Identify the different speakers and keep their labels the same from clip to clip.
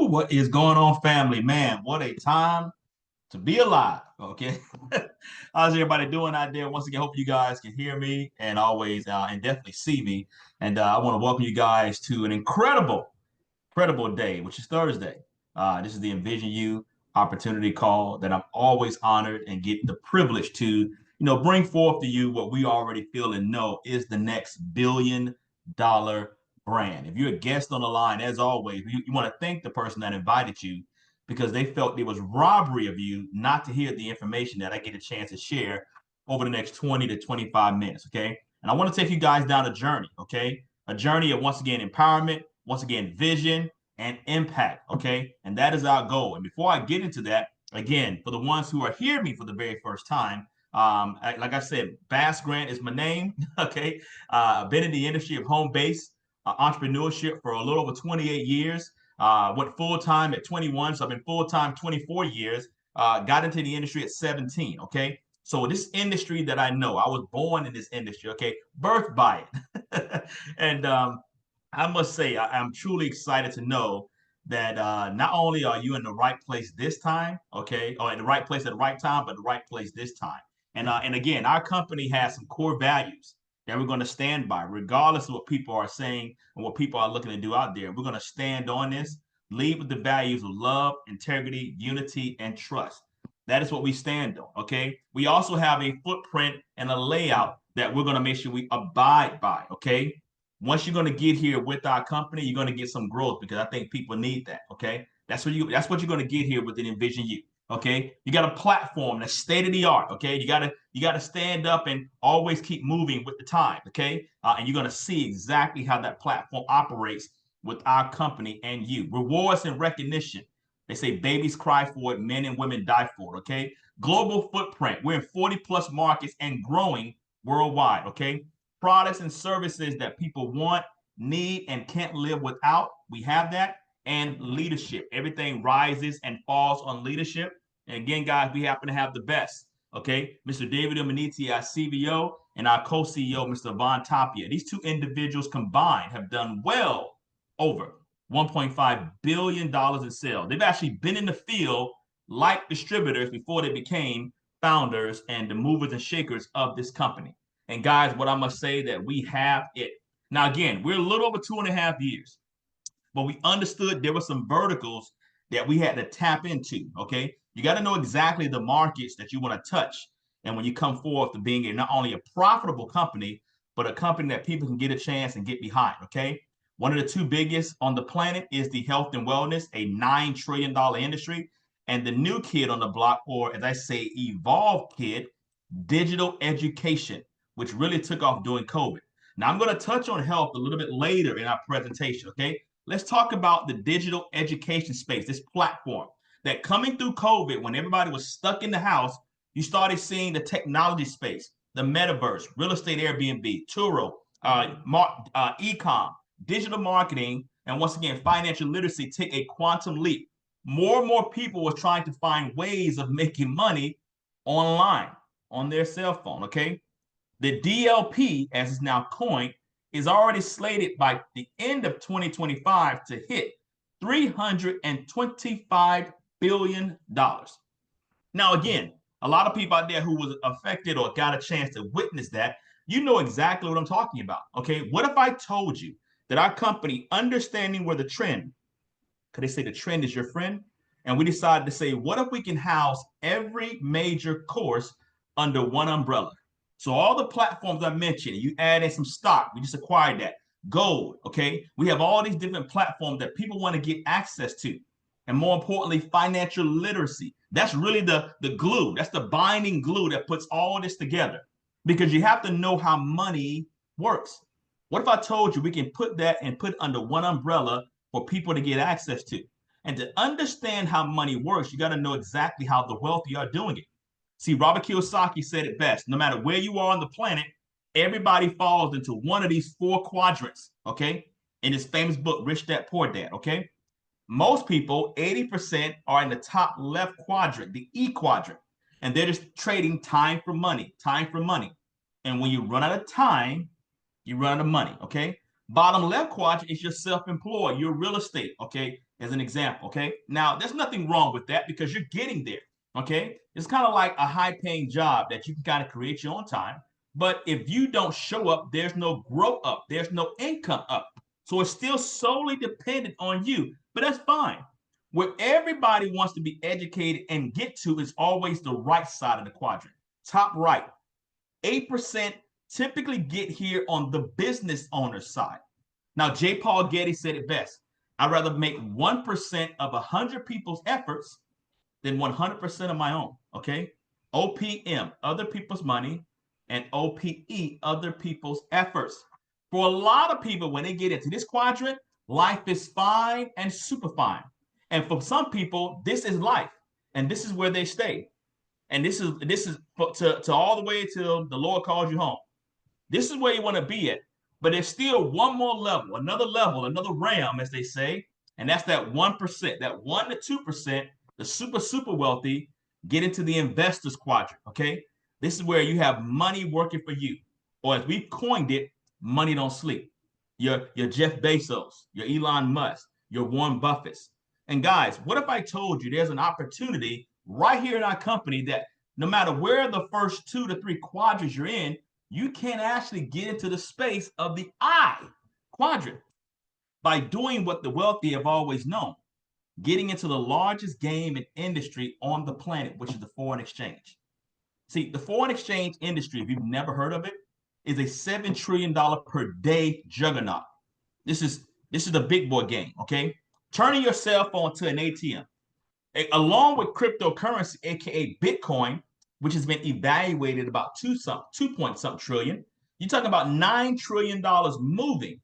Speaker 1: What is going on, family? Man, what a time to be alive. Okay. How's everybody doing out there? Once again, hope you guys can hear me and always and definitely see me. And I want to welcome you guys to an incredible day, which is Thursday. This is the Envision You opportunity call that I'm always honored and get the privilege to, bring forth to you what we already feel and know is the next $1 billion brand. If you're a guest on the line, as always, you want to thank the person that invited you because they felt it was robbery of you not to hear the information that I get a chance to share over the next 20 to 25 minutes. Okay. And I want to take you guys down a journey. Okay. A journey of, once again, empowerment, once again, vision and impact. Okay. And that is our goal. And before I get into that, again, for the ones who are hearing me for the very first time, like I said, Bass Grant is my name. Okay. I've been in the industry of home base entrepreneurship for a little over 28 years. Went full time at 21, so I've been full time 24 years. Got into the industry at 17. Okay, so this industry that I know, I was born in this industry. Okay, birthed by it, and I must say I'm truly excited to know that not only are you in the right place this time, okay, or in the right place at the right time, but the right place this time. And again, our company has some core values that we're going to stand by, regardless of what people are saying and what people are looking to do out there. We're going to stand on this, lead with the values of love, integrity, unity, and trust. That is what we stand on. Okay. We also have a footprint and a layout that we're going to make sure we abide by. Okay. Once you're going to get here with our company, you're going to get some growth because I think people need that. Okay. That's what you're going to get here with the Envision You. Okay, you got a platform that's state of the art. Okay, you gotta stand up and always keep moving with the time. Okay, and you're gonna see exactly how that platform operates with our company and you. Rewards and recognition. They say babies cry for it, men and women die for it. Okay, global footprint. We're in 40 plus markets and growing worldwide. Okay, products and services that people want, need, and can't live without. We have that. And leadership. Everything rises and falls on leadership. And again, guys, we happen to have the best. Okay, Mr. David Emaniti, our CVO, and our co-CEO, Mr. Von Tapia. These two individuals combined have done well over $1.5 billion in sales. They've actually been in the field like distributors before they became founders and the movers and shakers of this company. And guys, what I must say that we have it. Now, again, we're a little over 2.5 years, but we understood there were some verticals that we had to tap into. Okay. You got to know exactly the markets that you want to touch. And when you come forth to being not only a profitable company, but a company that people can get a chance and get behind. Okay. One of the two biggest on the planet is the health and wellness, a $9 trillion industry. And the new kid on the block, or as I say, evolved kid, digital education, which really took off during COVID. Now, I'm going to touch on health a little bit later in our presentation. Okay. Let's talk about the digital education space, this platform that coming through COVID, when everybody was stuck in the house, you started seeing the technology space, the metaverse, real estate Airbnb, Turo, e-com, digital marketing, and once again, financial literacy take a quantum leap. More and more people were trying to find ways of making money online on their cell phone, okay? The DLP, as it's now coined, is already slated by the end of 2025 to hit $325 billion. Now, again, a lot of people out there who was affected or got a chance to witness that, you know exactly what I'm talking about. Okay, what if I told you that our company, understanding where the trend, could they say the trend is your friend? And we decided to say, what if we can house every major course under one umbrella? So all the platforms I mentioned, you add in some stock, we just acquired that. Gold, okay? We have all these different platforms that people want to get access to. And more importantly, financial literacy. That's really the glue. That's the binding glue that puts all this together. Because you have to know how money works. What if I told you we can put that and put under one umbrella for people to get access to? And to understand how money works, you got to know exactly how the wealthy are doing it. See, Robert Kiyosaki said it best. No matter where you are on the planet, everybody falls into one of these four quadrants, okay? In his famous book, Rich Dad, Poor Dad, okay? Most people, 80%, are in the top left quadrant, the E quadrant. And they're just trading time for money, time for money. And when you run out of time, you run out of money, okay? Bottom left quadrant is your self-employed, your real estate, okay, as an example, okay? Now, there's nothing wrong with that because you're getting there, okay? It's kind of like a high-paying job that you can kind of create your own time. But if you don't show up, there's no growth up, there's no income up. So it's still solely dependent on you, but that's fine. Where everybody wants to be educated and get to is always the right side of the quadrant, top right. 8% typically get here on the business owner's side. Now, J. Paul Getty said it best. I'd rather make 1% of 100 people's efforts than 100% of my own, okay? OPM, other people's money, and OPE, other people's efforts. For a lot of people, when they get into this quadrant, life is fine and super fine. And for some people, this is life, and this is where they stay. And this is to all the way till the Lord calls you home. This is where you want to be at. But there's still one more level, another realm, as they say, and that's that 1%, that 1 to 2%, the super wealthy get into the investors quadrant. Okay, this is where you have money working for you, or as we've coined it, money don't sleep. Your Jeff Bezos, your Elon Musk, your Warren Buffetts. And guys, what if I told you there's an opportunity right here in our company that no matter where the first 2 to 3 quadrants you're in, you can actually get into the space of the I quadrant by doing what the wealthy have always known, getting into the largest game and industry on the planet, which is the foreign exchange. See, the foreign exchange industry, if you've never heard of it, is a $7 trillion per day juggernaut. This is the big boy game, okay? Turning your cell phone to an ATM, along with cryptocurrency, aka Bitcoin, which has been evaluated about 2 point something trillion. You're talking about $9 trillion moving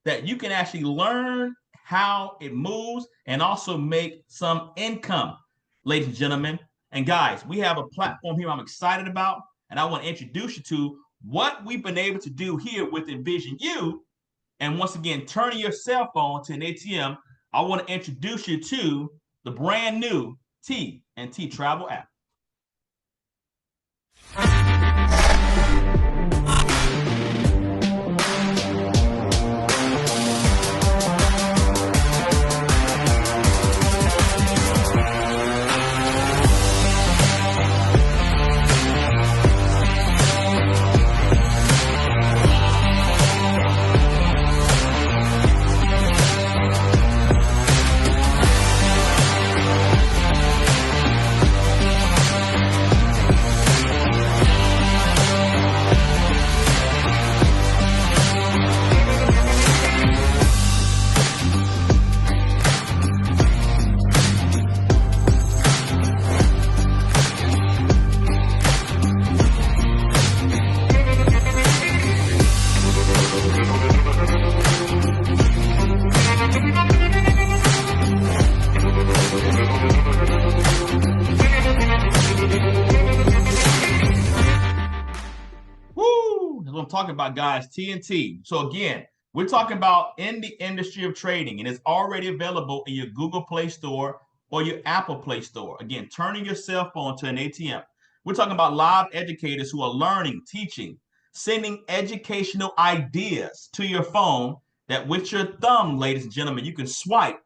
Speaker 1: that you can actually learn how it moves and also make some income, ladies and gentlemen. And guys, we have a platform here I'm excited about, and I want to introduce you to what we've been able to do here with Envision You. And once again, turning your cell phone to an ATM, I want to introduce you to the brand new T&T Travel app. Talking about, guys, T&T. So again, we're talking about in the industry of trading, and it's already available in your Google Play Store or your Apple Play Store. Again, turning your cell phone to an ATM. We're talking about live educators who are learning, teaching, sending educational ideas to your phone that with your thumb, ladies and gentlemen, you can swipe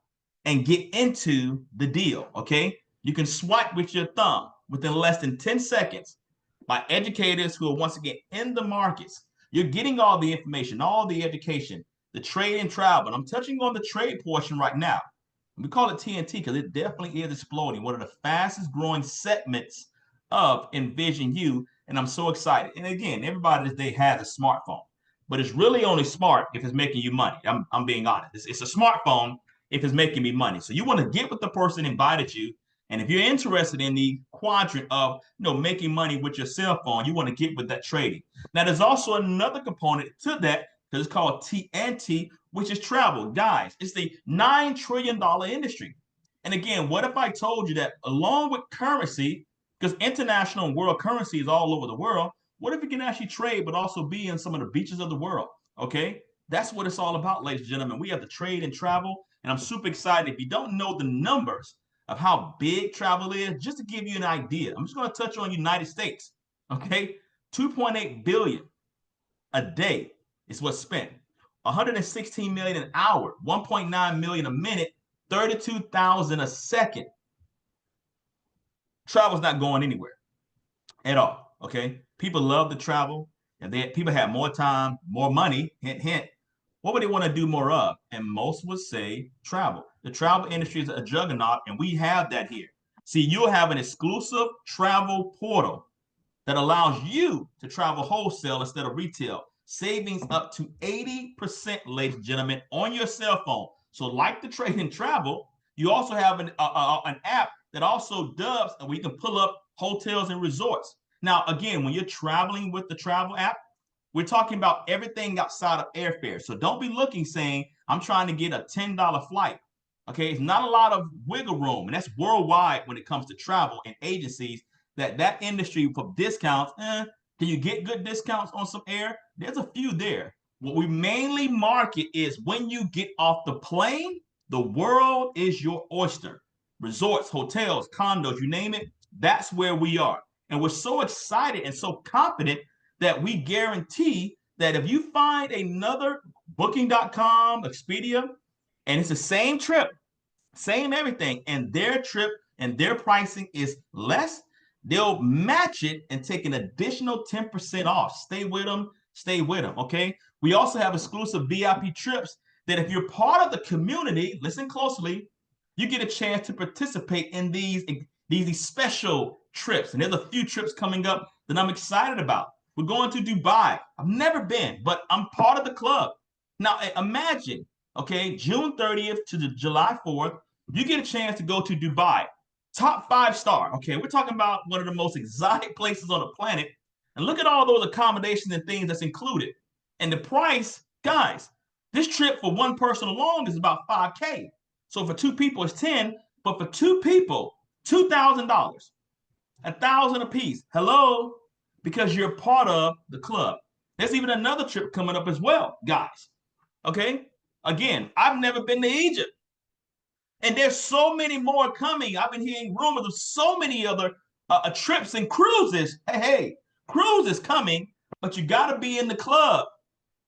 Speaker 1: and get into the deal, okay? You can swipe with your thumb within less than 10 seconds by educators who are once again in the markets. You're getting all the information, all the education, the trade and travel. And I'm touching on the trade portion right now. We call it T&T because it definitely is exploding. One of the fastest growing segments of Envision You. And I'm so excited. And again, everybody today has a smartphone, but it's really only smart if it's making you money. I'm being honest. It's a smartphone if it's making me money. So you want to get with the person invited you. And if you're interested in the quadrant of making money with your cell phone, you want to get with that trading. Now, there's also another component to that because it's called T&T, which is travel. Guys, it's the $9 trillion industry. And again, what if I told you that along with currency, because international and world currency is all over the world, what if you can actually trade but also be in some of the beaches of the world? Okay, that's what it's all about, ladies and gentlemen. We have the trade and travel, and I'm super excited. If you don't know the numbers of how big travel is, just to give you an idea, I'm just going to touch on United States. Okay, 2.8 billion a day is what's spent. 116 million an hour, 1.9 million a minute, 32,000 a second. Travel's not going anywhere at all. Okay, people love to travel, and people have more time, more money. Hint, hint. What would they want to do more of? And most would say travel. The travel industry is a juggernaut, and we have that here. See, you'll have an exclusive travel portal that allows you to travel wholesale instead of retail. Savings up to 80%, ladies and gentlemen, on your cell phone. So, like the trade and travel, you also have an app that also does, and we can pull up hotels and resorts. Now, again, when you're traveling with the travel app, we're talking about everything outside of airfare. So don't be looking saying, I'm trying to get a $10 flight. Okay, it's not a lot of wiggle room. And that's worldwide when it comes to travel and agencies, that industry for discounts. Can you get good discounts on some air? There's a few there. What we mainly market is when you get off the plane, the world is your oyster. Resorts, hotels, condos, you name it, that's where we are. And we're so excited and so confident that we guarantee that if you find another booking.com, Expedia, and it's the same trip, same everything, and their trip and their pricing is less, they'll match it and take an additional 10% off. Stay with them, stay with them, okay? We also have exclusive VIP trips that if you're part of the community, listen closely, you get a chance to participate in these special trips. And there's a few trips coming up that I'm excited about. We're going to Dubai. I've never been, but I'm part of the club. Now, imagine, okay, June 30th to the July 4th, you get a chance to go to Dubai. Top 5-star. Okay, we're talking about one of the most exotic places on the planet. And look at all those accommodations and things that's included. And the price, guys, this trip for one person alone is about 5K. So for two people, it's 10. But for two people, $2,000, $1,000 a piece. Hello, because you're part of the club. There's even another trip coming up as well, guys. Okay, again, I've never been to Egypt. And there's so many more coming. I've been hearing rumors of so many other trips and cruises. Hey, cruises coming, but you got to be in the club.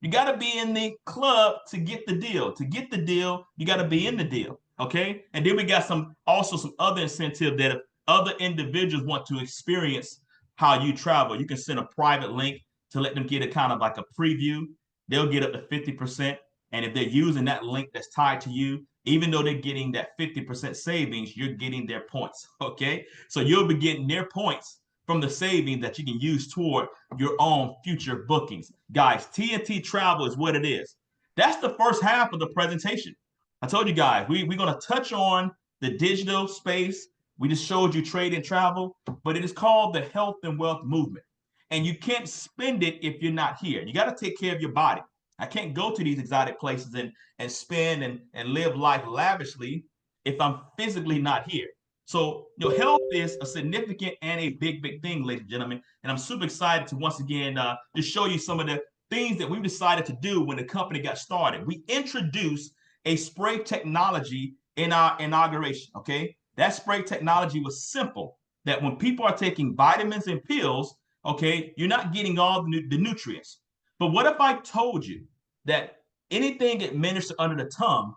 Speaker 1: You got to be in the club to get the deal. To get the deal, you got to be in the deal. Okay. And then we got some other incentive that if other individuals want to experience how you travel, you can send a private link to let them get a kind of like a preview. They'll get up to 50%. And if they're using that link that's tied to you, even though they're getting that 50% savings, you're getting their points. Okay. So you'll be getting their points from the savings that you can use toward your own future bookings. Guys, TNT Travel is what it is. That's the first half of the presentation. I told you guys, we're going to touch on the digital space. We just showed you trade and travel, but it is called the health and wealth movement. And you can't spend it if you're not here. You got to take care of your body. I can't go to these exotic places and spend and live life lavishly if I'm physically not here. So, health is a significant and a big, big thing, ladies and gentlemen. And I'm super excited to once again just show you some of the things that we've decided to do when the company got started. We introduced a spray technology in our inauguration, okay? That spray technology was simple, that when people are taking vitamins and pills, okay, you're not getting all the nutrients. But what if I told you that anything administered under the tongue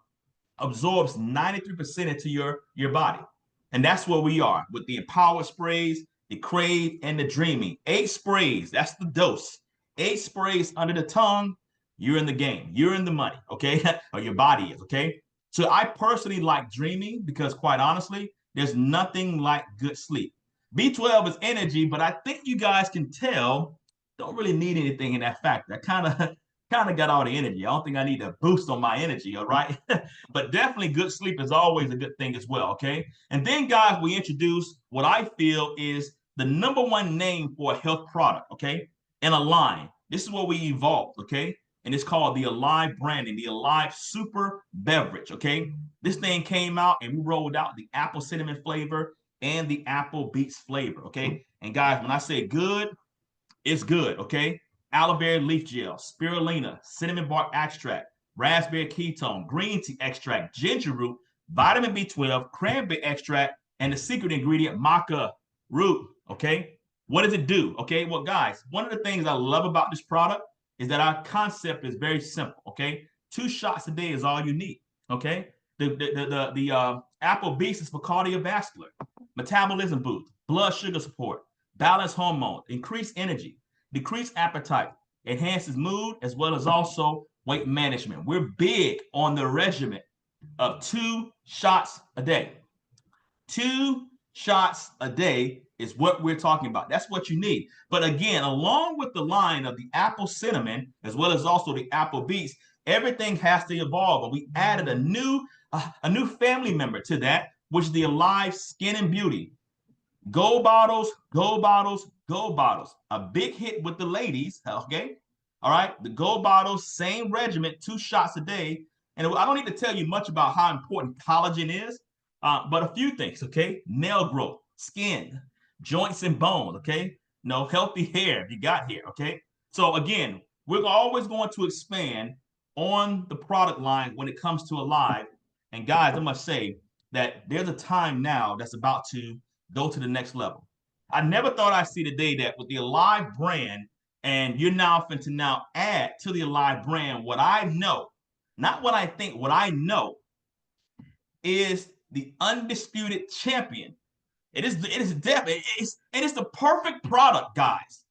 Speaker 1: absorbs 93% into your body? And that's where we are with the Empower sprays, the Crave, and the Dreaming. 8 sprays, that's the dose. 8 sprays under the tongue, you're in the game. You're in the money, okay? Or your body is, okay? So I personally like Dreaming because quite honestly, there's nothing like good sleep. B12 is energy, but I think you guys can tell, don't really need anything in that factor. I kind of got all the energy. I don't think I need a boost on my energy, all right? But definitely good sleep is always a good thing as well, okay? And then, guys, we introduce what I feel is the number one name for a health product, okay? And Align. This is what we evolved, okay? And it's called the Alive branding, the Alive Super Beverage, okay? This thing came out and we rolled out the apple cinnamon flavor and the apple beets flavor, okay? And guys, when I say good, it's good, okay? Aloe berry leaf gel, spirulina, cinnamon bark extract, raspberry ketone, green tea extract, ginger root, vitamin B12, cranberry extract, and the secret ingredient, maca root, okay? What does it do? Okay, well, guys, one of the things I love about this product is that our concept is very simple, okay? 2 shots a day is all you need. Okay. The apple beast is for cardiovascular, metabolism boost, blood sugar support, balance hormones, increased energy, decreased appetite, enhances mood, as well as also weight management. We're big on the regimen of 2 shots a day. 2 shots a day is what we're talking about. That's what you need. But again, along with the line of the apple cinnamon, as well as also the apple beets, everything has to evolve. And we added a new family member to that, which is the Alive Skin and Beauty. Gold bottles, gold bottles, gold bottles. A big hit with the ladies, okay? All right, the gold bottles, same regimen, 2 shots a day. And I don't need to tell you much about how important collagen is, but a few things, okay? Nail growth, skin, joints and bones, okay? No, healthy hair if you got hair, okay? So again, we're always going to expand on the product line when it comes to Alive. And guys, I must say that there's a time now that's about to go to the next level. I never thought I'd see the day that with the Alive brand, and you're now finna now add to the Alive brand what I know, not what I think, what I know is the undisputed champion. It is definitely it's the perfect product, guys,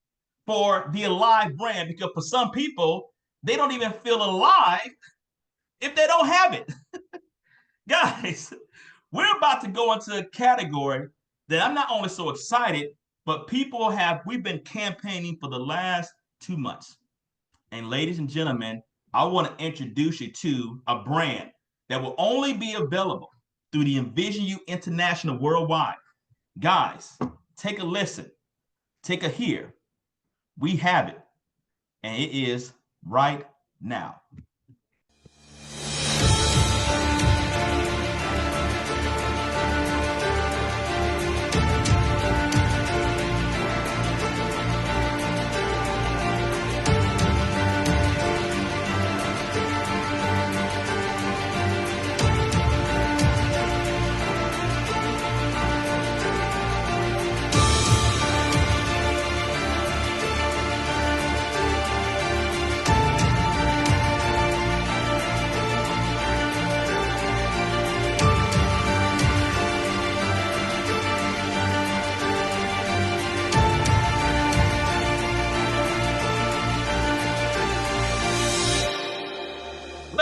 Speaker 1: for the Alive brand, because for some people, they don't even feel alive if they don't have it. Guys, we're about to go into a category that I'm not only so excited, but we've been campaigning for the last 2 months. And ladies and gentlemen, I want to introduce you to a brand that will only be available through the Envision You International Worldwide. Guys, take a listen, take a hear. We have it, and it is right now.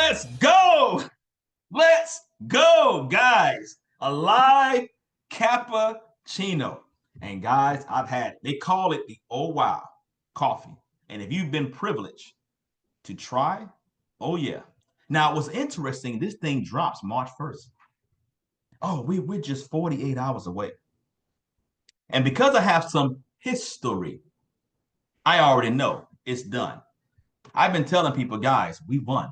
Speaker 1: Let's go. Let's go, guys. Alive cappuccino. And guys, I've had it. They call it the Oh Wow coffee. And if you've been privileged to try, oh yeah. Now, what's interesting, this thing drops March 1st. Oh, we're just 48 hours away. And because I have some history, I already know it's done. I've been telling people, guys, we won.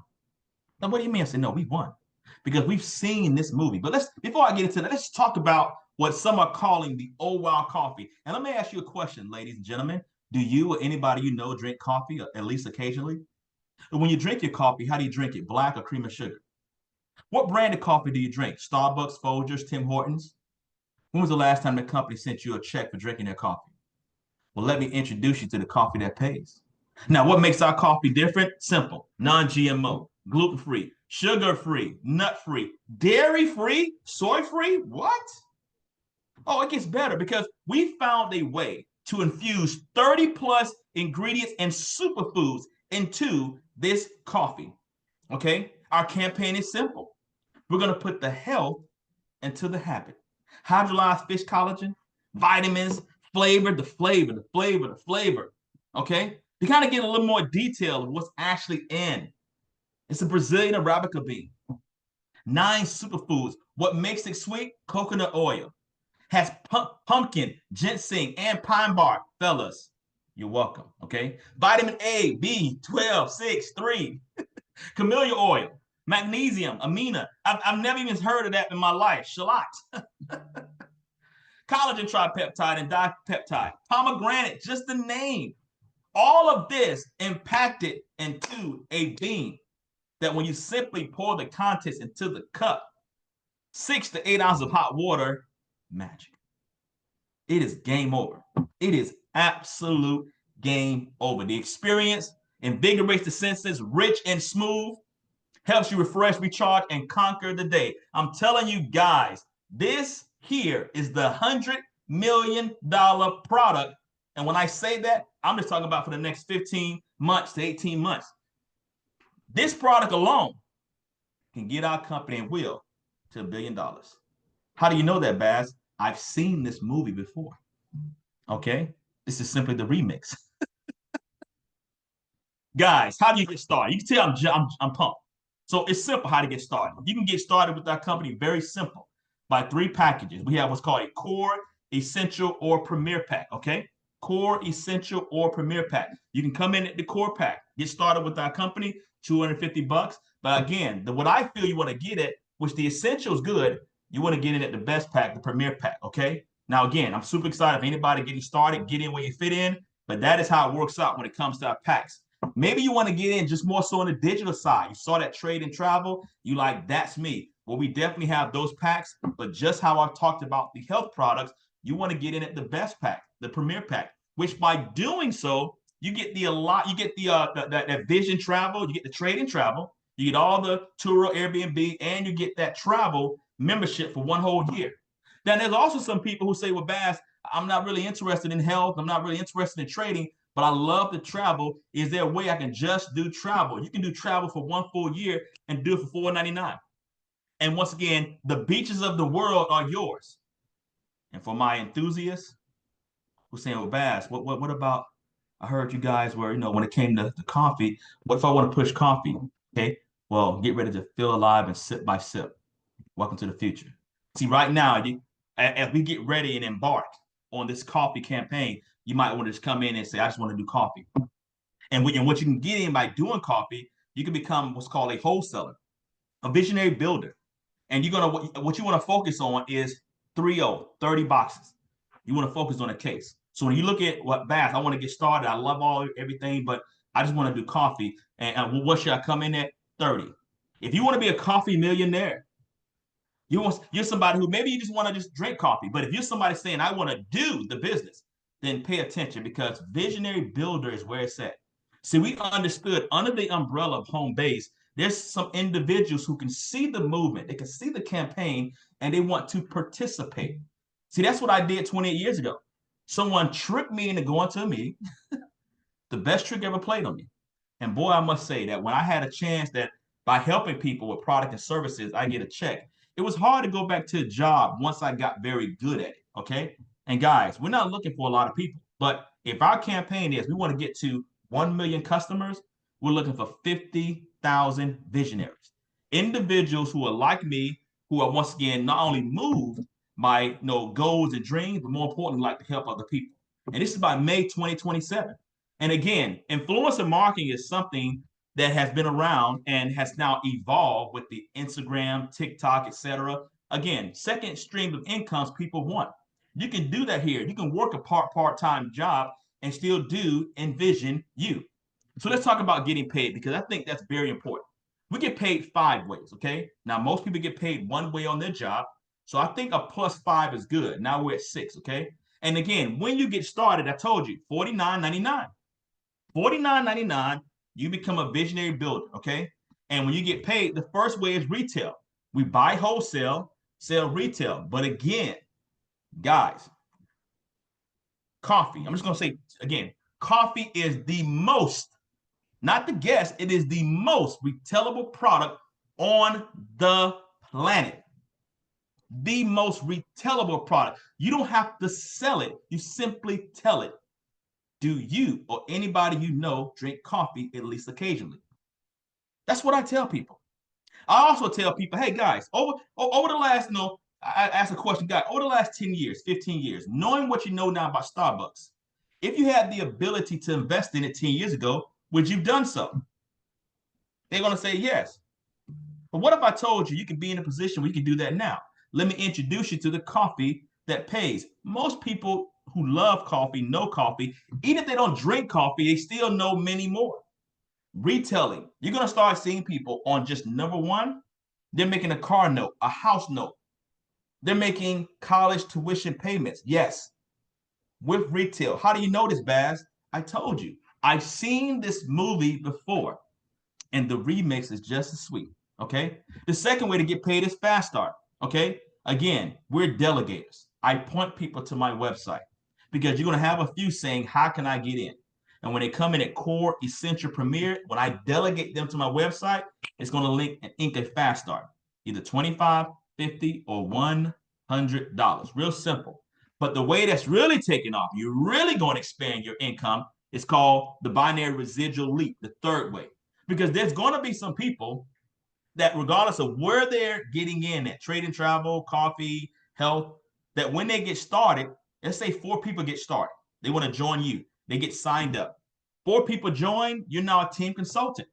Speaker 1: Now, what do you mean? I said, no, we won. Because we've seen this movie. But before I get into that, let's talk about what some are calling the Oh Wow coffee. And let me ask you a question, ladies and gentlemen. Do you or anybody you know drink coffee, at least occasionally? And when you drink your coffee, how do you drink it? Black or cream or sugar? What brand of coffee do you drink? Starbucks, Folgers, Tim Hortons? When was the last time the company sent you a check for drinking their coffee? Well, let me introduce you to the coffee that pays. Now, what makes our coffee different? Simple. Non-GMO, gluten-free, sugar-free, nut-free, dairy-free, soy-free. What? Oh, it gets better because we found a way to infuse 30 plus ingredients and superfoods into this coffee. Okay? Our campaign is simple. We're going to put the health into the habit. Hydrolyzed fish collagen, vitamins, flavor, the flavor, the flavor, the flavor. Okay? To kind of get a little more detail of what's actually in. It's a Brazilian Arabica bean. 9 superfoods. What makes it sweet? Coconut oil. Has pumpkin, ginseng, and pine bark. Fellas, you're welcome, okay? Vitamin A, B, 12, 6, 3. Camellia oil, magnesium, amina. I've never even heard of that in my life. Shallot. Collagen tripeptide and dipeptide. Pomegranate, just the name. All of this impacted into a bean that when you simply pour the contents into the cup, 6 to 8 ounces of hot water, magic. It is game over. It is absolute game over. The experience invigorates the senses, rich and smooth. Helps you refresh, recharge, and conquer the day. I'm telling you guys, this here is the $100 million product. And when I say that, I'm just talking about for the next 15 months to 18 months. This product alone can get our company and will to $1 billion. How do you know that, Baz? I've seen this movie before. Okay? This is simply the remix. Guys, how do you get started? You can tell I'm pumped. So it's simple how to get started. You can get started with our company very simple by 3 packages. We have what's called a core, essential, or premier pack. Okay? Core, essential, or premier pack. You can come in at the core pack, get started with our company, $250. But again, what I feel you want to get at, which the essential is good, you want to get in at the best pack, the premier pack. Okay? Now, again, I'm super excited for anybody getting started, get in where you fit in. But that is how it works out when it comes to our packs. Maybe you want to get in just more so on the digital side. You saw that trade and travel. You like, that's me. Well, we definitely have those packs. But just how I've talked about the health products, you want to get in at the best pack, the premier pack, which by doing so, you get that vision travel, you get the trade and travel, you get all the Turo, Airbnb, and you get that travel membership for 1 whole year. Then there's also some people who say, well, Bass, I'm not really interested in health. I'm not really interested in trading, but I love to travel. Is there a way I can just do travel? You can do travel for 1 full year and do it for $4.99. And once again, the beaches of the world are yours. And for my enthusiasts who are saying, well, Bass, what about, I heard you guys were, when it came to coffee, what if I want to push coffee? Okay, well, get ready to feel alive and sip by sip. Welcome to the future. See, right now, as we get ready and embark on this coffee campaign, you might want to just come in and say, I just want to do coffee. And what you can get in by doing coffee, you can become what's called a wholesaler, a visionary builder. And what you want to focus on is 30 boxes. You want to focus on a case. So when you look at what Bath, I want to get started. I love everything, but I just want to do coffee. And what should I come in at? 30. If you want to be a coffee millionaire, you're somebody who maybe you just want to just drink coffee. But if you're somebody saying, I want to do the business, then pay attention because visionary builder is where it's at. See, we understood under the umbrella of home base, there's some individuals who can see the movement, they can see the campaign, and they want to participate. See, that's what I did 28 years ago. Someone tricked me into going to a meeting, the best trick ever played on me. And boy, I must say that when I had a chance that by helping people with product and services, I get a check. It was hard to go back to a job once I got very good at it. Okay. And guys, we're not looking for a lot of people, but if our campaign is we want to get to 1 million customers, we're looking for 50,000 visionaries, individuals who are like me, who are once again not only moved by goals and dreams, but more importantly, like to help other people. And this is by May 2027. And again, influencer marketing is something that has been around and has now evolved with the Instagram, TikTok, etc. Again, second stream of incomes people want. You can do that here. You can work a part-time job and still do envision you. So let's talk about getting paid because I think that's very important. We get paid 5 ways, okay? Now, most people get paid 1 way on their job. So I think a +5 is good. Now we're at 6, okay? And again, when you get started, I told you, $49.99. $49.99, you become a visionary builder, okay? And when you get paid, the first way is retail. We buy wholesale, sell retail. But again, guys, coffee, I'm just going to say again, coffee is the most, not the guess, it is the most retailable product on the planet. The most retailable product. You don't have to sell it. You simply tell it. Do you or anybody you know drink coffee at least occasionally? That's what I tell people. I also tell people, hey guys, over the last, I ask a question, guys, over the last 10 years, 15 years, knowing what you know now about Starbucks, if you had the ability to invest in it 10 years ago, would you have done so? They're going to say yes. But what if I told you you could be in a position where you can do that now? Let me introduce you to the coffee that pays. Most people who love coffee know coffee. Even if they don't drink coffee, they still know many more. Retailing. You're going to start seeing people on just number 1, they're making a car note, a house note. They're making college tuition payments. Yes. With retail. How do you know this, Baz? I told you. I've seen this movie before. and the remix is just as sweet. Okay. The second way to get paid is Fast Start. Okay. Again, we're delegators. I point people to my website because you're going to have a few saying, how can I get in? And when they come in at Core, Essential, Premier, when I delegate them to my website, it's going to link and ink a Fast Start, either 25, 50, or $100. Real simple. But the way that's really taking off, you're really going to expand your income, is called the binary residual leap, the third way. Because there's going to be some people that, regardless of where they're getting in at trade and travel, coffee, health, that when they get started, let's say 4 people get started, they want to join you, they get signed up. 4 people join, you're now a team consultant.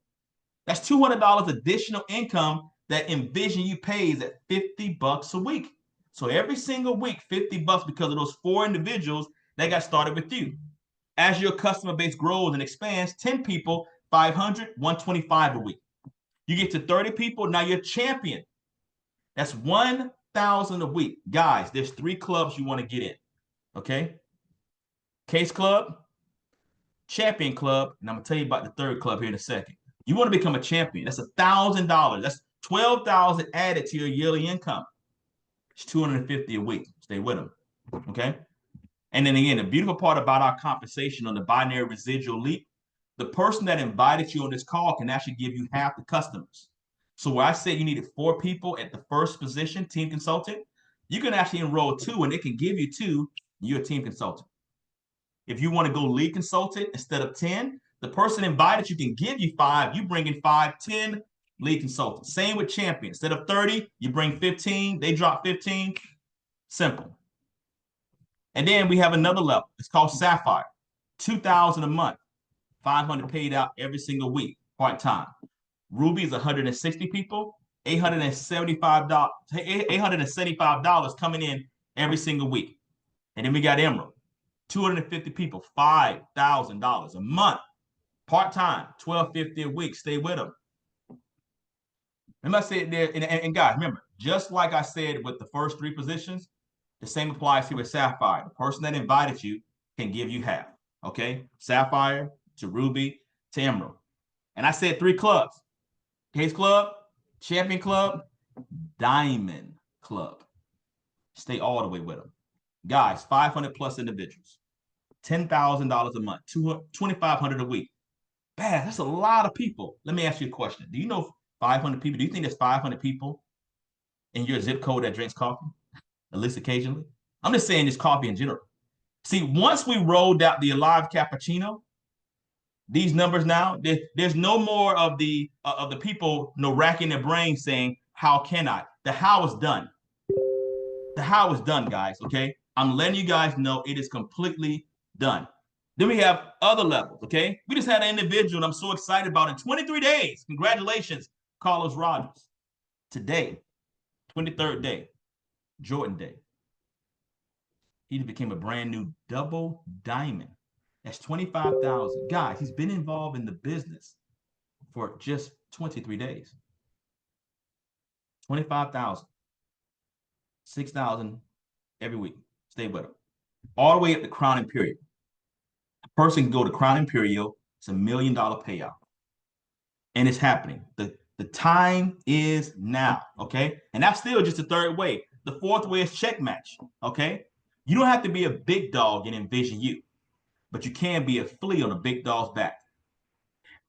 Speaker 1: That's $200 additional income that Envision you pays at $50 a week. So every single week, $50 because of those 4 individuals that got started with you. As your customer base grows and expands, 10 people, 500, 125 a week. You get to 30 people, now you're champion. That's 1,000 a week. Guys, there's 3 clubs you want to get in. Okay? Case Club, Champion Club, and I'm gonna tell you about the third club here in a second. You want to become a champion. That's $1,000. That's 12,000 added to your yearly income. It's 250 a week. Stay with them. Okay? And then again, the beautiful part about our conversation on the binary residual leap, the person that invited you on this call can actually give you half the customers. So where I said you needed 4 people at the first position, team consultant, you can actually enroll 2 and it can give you 2, you're a team consultant. If you want to go lead consultant instead of 10, the person invited you can give you 5, you bring in 5, 10 lead consultants. Same with champion. Instead of 30, you bring 15, they drop 15. Simple. And then we have another level. It's called Sapphire. $2,000 a month, 500 paid out every single week, part-time. Ruby is 160 people, $875 coming in every single week. And then we got Emerald, 250 people, $5,000 a month, part-time, $1,250 a week. Stay with them. Remember I said there, and guys, remember, just like I said with the first 3 positions, the same applies here with Sapphire. The person that invited you can give you half. Okay? Sapphire to Ruby to Emerald. And I said 3 clubs. Case Club, Champion Club, Diamond Club. Stay all the way with them. Guys, 500 plus individuals. $10,000 a month, $2,500 a week. Man, that's a lot of people. Let me ask you a question. Do you know 500 people? Do you think there's 500 people in your zip code that drinks coffee? At least occasionally. I'm just saying this coffee in general. See, once we rolled out the Alive Cappuccino, these numbers now, there's no more of the people racking their brains saying, how can I? The how is done. The how is done, guys, okay? I'm letting you guys know it is completely done. Then we have other levels, okay? We just had an individual I'm so excited about in 23 days. Congratulations, Carlos Rogers. Today, 23rd day, Jordan Day. He became a brand new double diamond. That's 25,000. Guys, he's been involved in the business for just 23 days. 25,000. 6,000 every week. Stay with him. All the way up to Crown Imperial. A person can go to Crown Imperial. It's $1 million payout. And it's happening. The time is now, okay? And that's still just the third way. The fourth way is check match, okay? You don't have to be a big dog and Envision you, but you can be a flea on a big dog's back.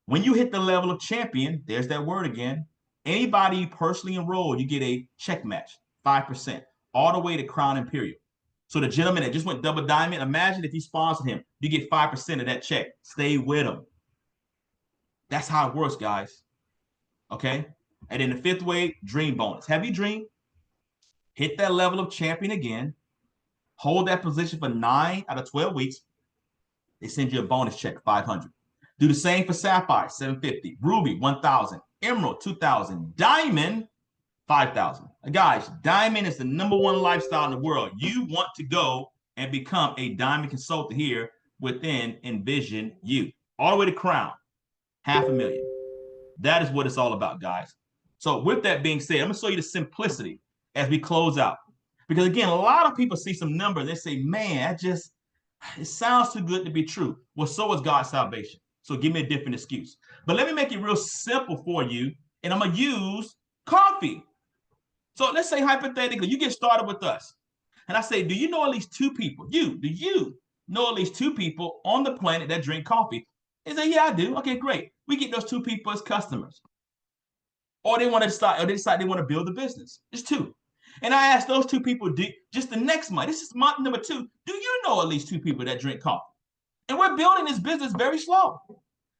Speaker 1: When you hit the level of champion, there's that word again. Anybody you personally enroll, you get a check match, 5%, all the way to Crown Imperial. So the gentleman that just went double diamond, imagine if you sponsored him, you get 5% of that check. Stay with him. That's how it works, guys. Okay? And then the fifth way, dream bonus. Have you dreamed? Hit that level of champion again. Hold that position for 9 out of 12 weeks. They send you a bonus check, 500. Do the same for Sapphire, 750. Ruby, 1,000. Emerald, 2,000. Diamond, 5,000. Guys, Diamond is the #1 lifestyle in the world. You want to go and become a Diamond consultant here within Envision You. All the way to Crown, $500,000. That is what it's all about, guys. So with that being said, I'm going to show you the simplicity as we close out. Because again, a lot of people see some numbers. They say, man, it sounds too good to be true. Well, so is God's salvation. So give me a different excuse. But let me make it real simple for you, and I'm going to use coffee. So let's say hypothetically, you get started with us. And I say, do you know at least two people? Do you know at least two people on the planet that drink coffee? They say, yeah, I do. Okay, great. We get those two people as customers. Or they want to start, or they decide they want to build a business. It's two. And I asked those two people just the next month. This is month number 2. Do you know at least two people that drink coffee? And we're building this business very slow.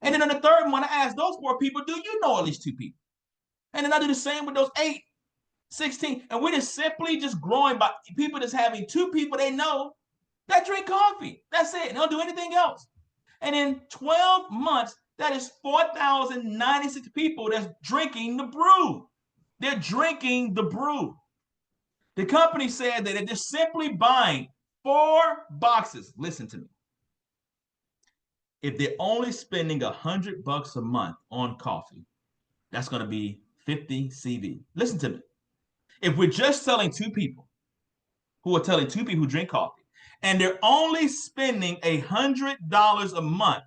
Speaker 1: And then on the third month, I asked those 4 people, do you know at least 2 people? And then I do the same with those 8, 16. And we're just simply just growing by people just having 2 people they know that drink coffee. That's it. They don't do anything else. And in 12 months, that is 4,096 people that's drinking the brew. They're drinking the brew. The company said that if they're simply buying 4 boxes, listen to me. If they're only spending $100 a month on coffee, that's going to be 50 CV. Listen to me. If we're just selling 2 people who are telling 2 people who drink coffee, and they're only spending $100 a month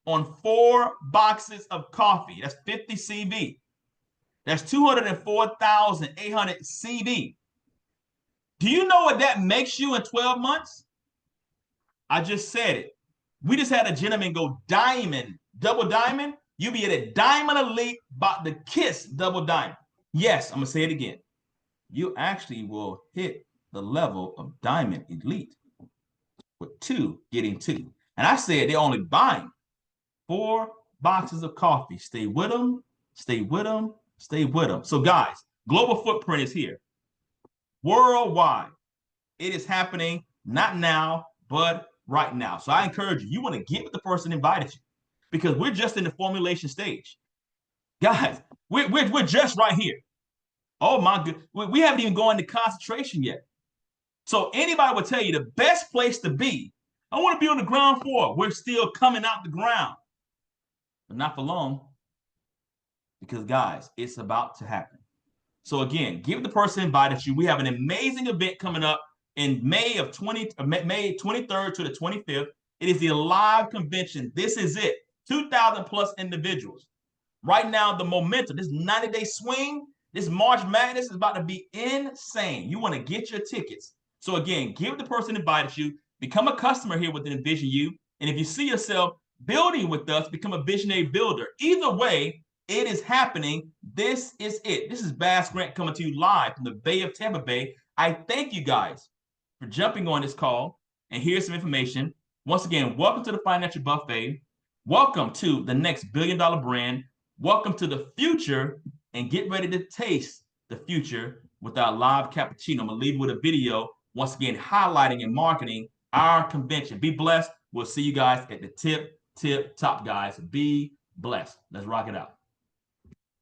Speaker 1: on 4 boxes of coffee, that's 50 CV. That's 204,800 CV. Do you know what that makes you in 12 months? I just said it. We just had a gentleman go diamond, double diamond. You be at a diamond elite, about to kiss double diamond. Yes, I'm going to say it again. You actually will hit the level of diamond elite with 2 getting 2. And I said they're only buying 4 boxes of coffee. Stay with them, stay with them, stay with them. So guys, global footprint is here. Worldwide. It is happening not now, but right now. So I encourage you, you want to get with the person invited you, because we're just in the formulation stage. Guys, we're just right here. Oh my good. We haven't even gone to concentration yet. So anybody will tell you the best place to be, I want to be on the ground floor. We're still coming out the ground. But not for long. Because guys, it's about to happen. So again, give the person invited you. We have an amazing event coming up in May 23rd to the 25th. It is the live convention. This is it. 2,000 plus individuals. Right now, the momentum, this 90-day swing, this March Madness is about to be insane. You want to get your tickets. So again, give the person invited you. Become a customer here with Envision You. And if you see yourself building with us, become a visionary builder. Either way, it is happening. This is it. This is Bass Grant coming to you live from the Bay of Tampa Bay. I thank you guys for jumping on this call. And here's some information. Once again, welcome to the Financial Buffet. Welcome to the next billion-dollar brand. Welcome to the future, and get ready to taste the future with our live cappuccino. I'm going to leave you with a video, once again, highlighting and marketing our convention. Be blessed. We'll see you guys at the tip top, guys. Be blessed. Let's rock it out.